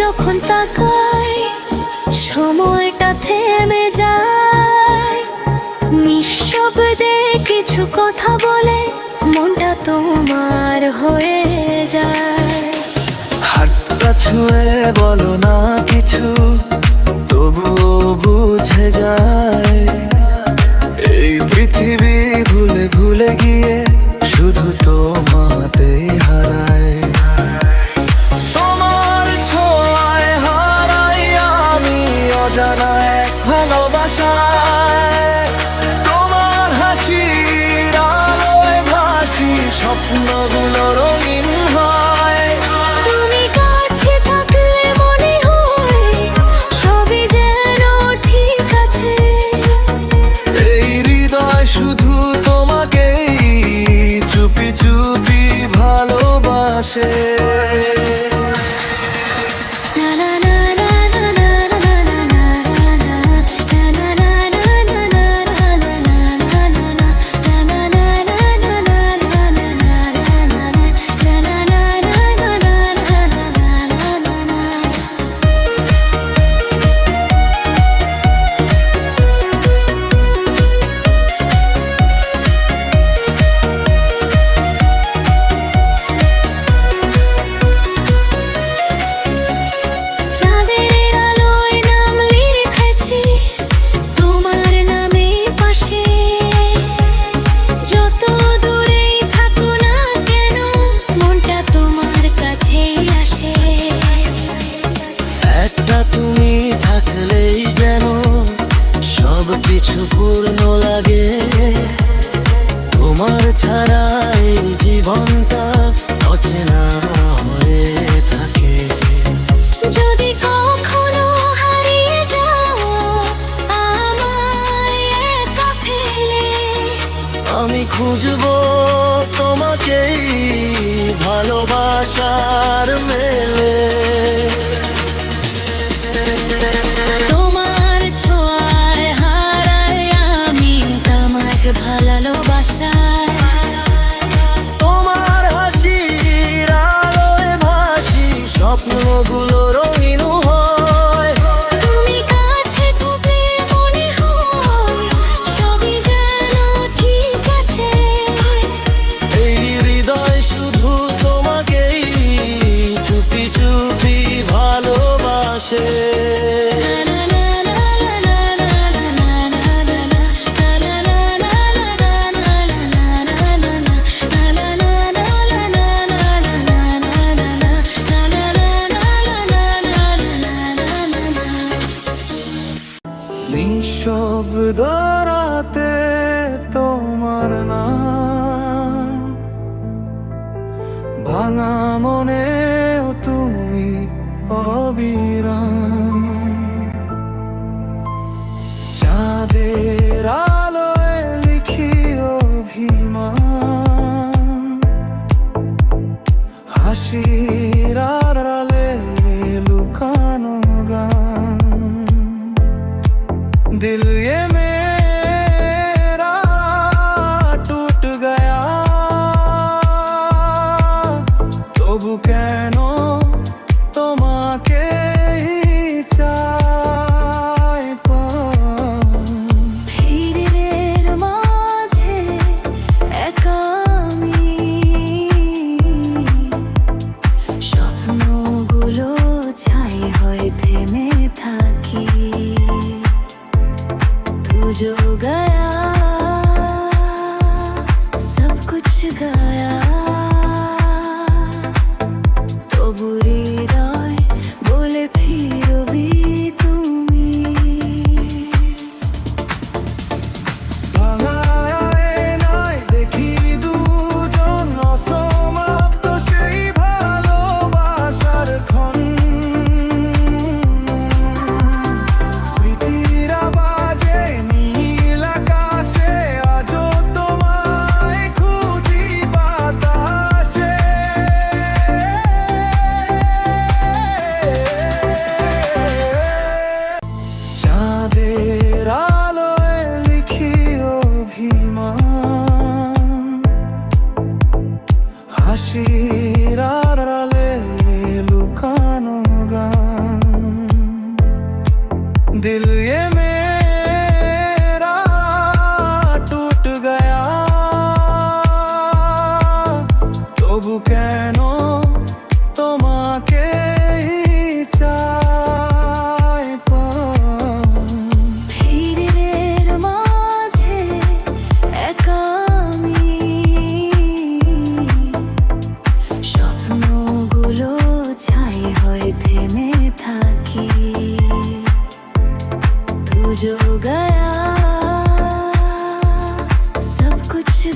যখন তাকাই সময়টা থেমে যায়, নিঃশব্দে কিছু কথা বলে মনটা তোমার হয়ে যায়। হাতটা ছুঁয়ে বলো না কিছু, তবুও বুঝে যায় এই পৃথিবী ভুলে ভুলে গিয়ে শুধু তোমাতেই হারায়। তোমার ছোঁয়ায় হারাই আমি অজানা এক ভালোবাসায়, তোমার হাসির আলোয় ভাসি স্বপ্নগুলো রঙিন হয়। তুমি কাছে থাকলে মনে হয় সবই যেন ঠিক আছে, এই হৃদয় শুধু তোমাকেই চুপি চুপি ভালোবাসে। তুমি থাকলেই যেন সব কিছু পূর্ণ লাগে, তোমার ছাড়া এই জীবনটা অচেনা হয়ে থাকে। যদি কখনো হারিয়ে যাও আমায় একা ফেলে, আমি খুঁজবো তোমাকেই ভালোবাসার মেলে। তোমার ছোঁয়ায় হারাই আমি তামাক ভালোবাসায়, তোমার হাসির আলোয় ভাসি স্বপ্নগুলো রঙিন হয়। তুমি কাছে থাকলে মনে হয় সবই যেন ঠিক আছে, এই হৃদয় শুধু তোমাকেই চুপি চুপি ভালোবাসে। নিঃশব্দ রাতে তোমার নাম, ভাঙা মনেও তুমি অবিরাম।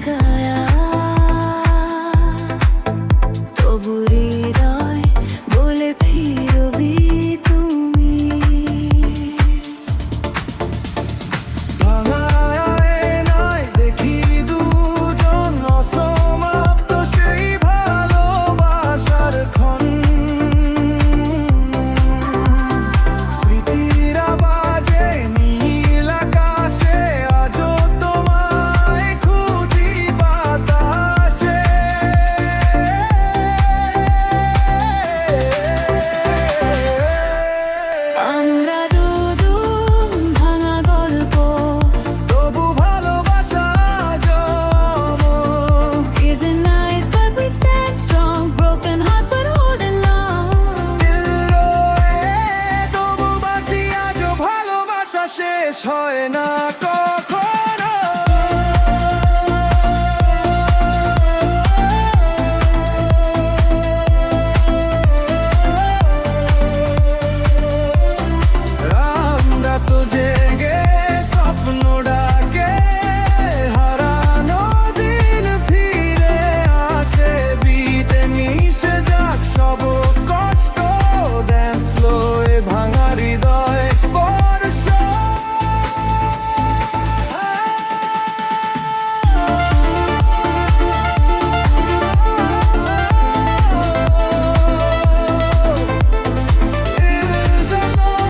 গায়